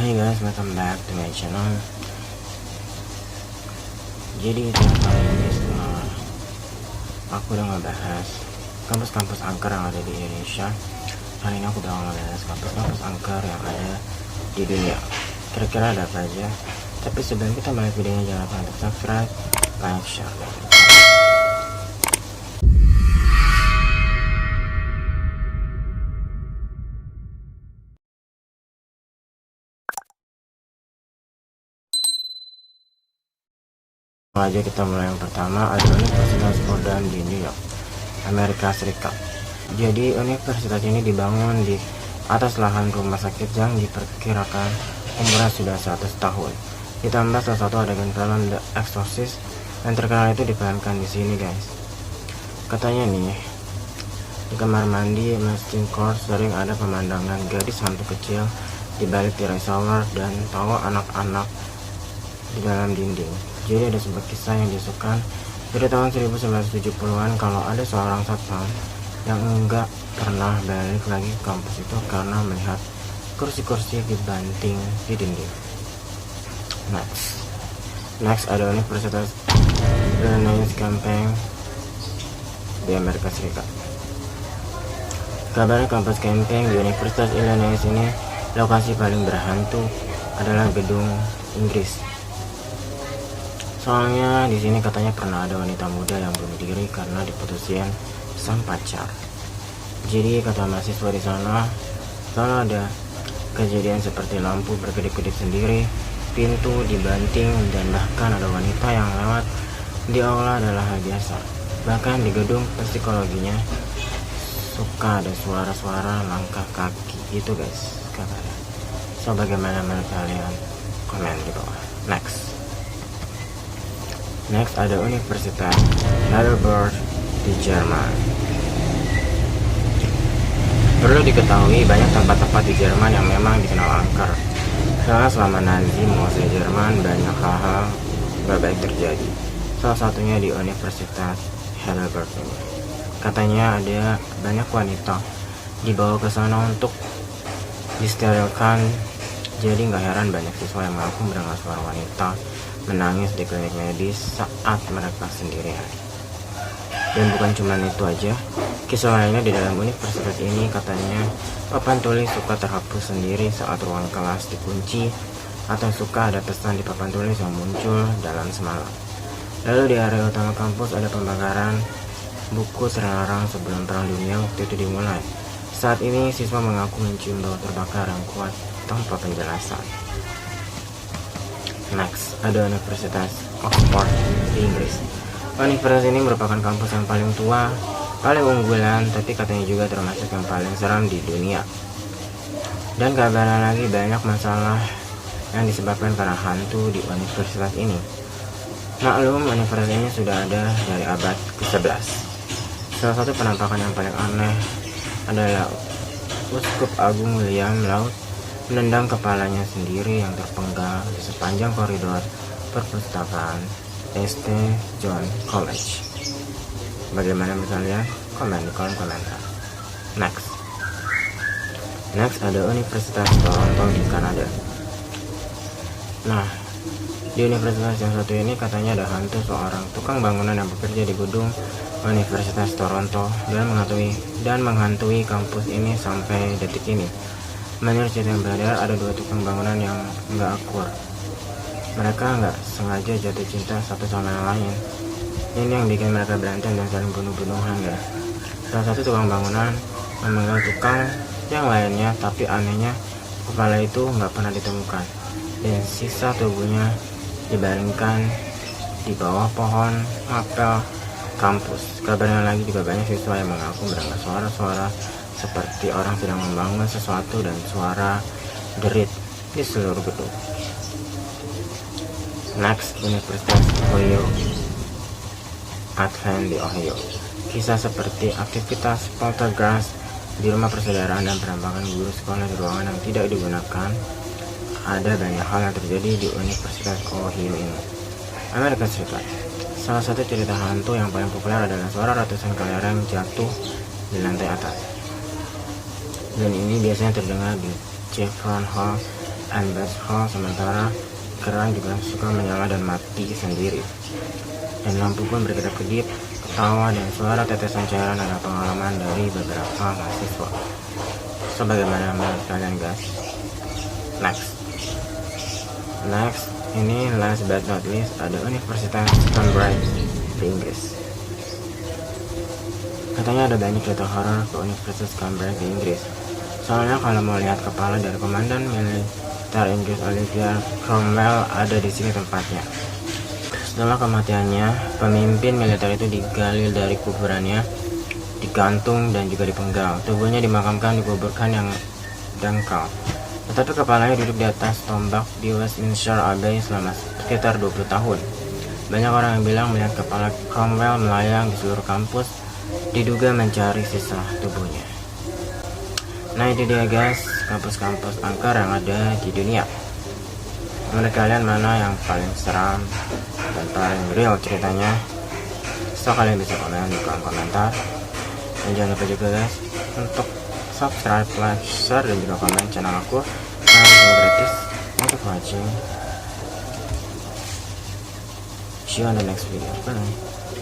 Hey guys, welcome back to my channel. Jadi kali ini setelah aku udah ngebahas kampus-kampus angker yang ada di Indonesia, hari ini aku udah ngebahas kampus-kampus angker yang ada di dunia. Kira-kira ada apa aja? Tapi sebelum kita mulai videonya, jangan lupa untuk subscribe, like, share, dan komen. Aja kita mulai. Yang pertama ada Universitas Fordham di New York, Amerika Serikat. Jadi universitas ini dibangun di atas lahan rumah sakit yang diperkirakan umurnya sudah 100 tahun. Ditambah salah satu adegan film The Exorcist yang terkenal itu diperankan di sini guys. Katanya nih, di kamar mandi mesin court sering ada pemandangan gadis hantu kecil di balik tirai shower dan tawa anak-anak di dalam dinding. Jadi ada sebuah kisah yang disukan dari tahun 1970-an kalau ada seorang satpam yang enggak pernah balik lagi ke kampus itu karena melihat kursi-kursi dibanting di dinding. Next ada Universitas Illinois Camping di Amerika Serikat. Kabarnya kampus camping di Universitas Illinois ini lokasi paling berhantu adalah gedung Inggris. Soalnya di sini katanya pernah ada wanita muda yang bunuh diri karena diputusin sang pacar. Jadi kata mahasiswa di sana, kalau ada kejadian seperti lampu berkedip-kedip sendiri, pintu dibanting, dan bahkan ada wanita yang lewat di aula adalah hal biasa. Bahkan di gedung psikologinya suka ada suara-suara langkah kaki gitu guys katanya. So bagaimana menurut kalian? Komen di bawah. Next ada Universitas Heidelberg di Jerman. Perlu diketahui banyak tempat-tempat di Jerman yang memang dikenal angker. Karena selama Nazi menguasai Jerman banyak hal-hal gak baik terjadi. Salah satunya di Universitas Heidelberg ini. Katanya ada banyak wanita dibawa ke sana untuk disterilkan. Jadi gak heran banyak siswa yang mengaku mendengar suara wanita menangis di klinik medis saat mereka sendirian. Dan bukan cuma itu aja, kisah lainnya di dalam universitas ini katanya papan tulis suka terhapus sendiri saat ruang kelas dikunci, atau suka ada pesan di papan tulis yang muncul dalam semalam. Lalu di area utama kampus ada pembakaran buku terlarang sebelum perang dunia waktu itu dimulai. Saat ini siswa mengaku mencium bau terbakar yang kuat tanpa penjelasan. Next, ada Universitas Oxford di Inggris. Universitas ini merupakan kampus yang paling tua, paling unggulan, tapi katanya juga termasuk yang paling seram di dunia. Dan kabarnya lagi banyak masalah yang disebabkan karena hantu di universitas ini. Maklum, universitas ini sudah ada dari abad ke-11. Salah satu penampakan yang paling aneh adalah Uskup Agung William Laud menendang kepalanya sendiri yang terpenggal di sepanjang koridor perpustakaan St. John College. Bagaimana misalnya? Komen di kolom komentar. Next ada Universitas Toronto di Kanada. Nah, di universitas yang satu ini katanya ada hantu seorang tukang bangunan yang bekerja di gedung Universitas Toronto dan menghantui kampus ini sampai detik ini. Menurut cerita yang beredar, ada dua tukang bangunan yang nggak akur. Mereka nggak sengaja jatuh cinta satu sama yang lain. Ini yang bikin mereka berantem dan saling bunuh-bunuhan ya. Salah satu tukang bangunan memenggal tukang yang lainnya, tapi anehnya kepala itu nggak pernah ditemukan. Dan sisa tubuhnya dibaringkan di bawah pohon apel kampus. Kabarnya lagi juga banyak siswa yang mengaku mendengar suara-suara seperti orang sedang membangun sesuatu dan suara derit di seluruh gedung. Next, Universitas Ohio Athens di Ohio. Kisah seperti aktivitas poltergeist di rumah persaudaraan dan penampakan guru sekolah di ruangan yang tidak digunakan. Ada banyak hal yang terjadi di Universitas Ohio ini, Amerika Serikat. Salah satu cerita hantu yang paling populer adalah suara ratusan kelereng jatuh di lantai atas. Dan ini biasanya terdengar di Chevron Hall and baseball, sementara kerang juga suka menyala dan mati sendiri. Dan lampu pun berkedip-kedip, ketawa dan suara tetesan cairan adalah pengalaman dari beberapa mahasiswa. So, bagaimana menurut kalian guys? Next, ini last but not least ada Universitas Cambridge di Inggris. Katanya ada banyak cerita horor ke Universitas Cambridge di Inggris. Soalnya kalau mau lihat kepala dari komandan militer Inggris Oliver Cromwell ada di sini tempatnya. Setelah kematiannya, pemimpin militer itu digali dari kuburannya, digantung dan juga dipenggal. Tubuhnya dimakamkan di kuburan yang dangkal. Tetapi kepalanya duduk di atas tombak di Westminster Abbey selama sekitar 20 tahun. Banyak orang yang bilang melihat kepala Cromwell melayang di seluruh kampus, diduga mencari sisa tubuhnya. Nah, itu dia guys, kampus-kampus angker yang ada di dunia. Menurut kalian mana yang paling seram dan paling real ceritanya? So, kalian bisa komen di kolom komentar. Dan jangan lupa juga guys untuk subscribe, like, share, dan juga komen channel aku karena itu gratis. Thank you for watching. See you on the next video. Bye.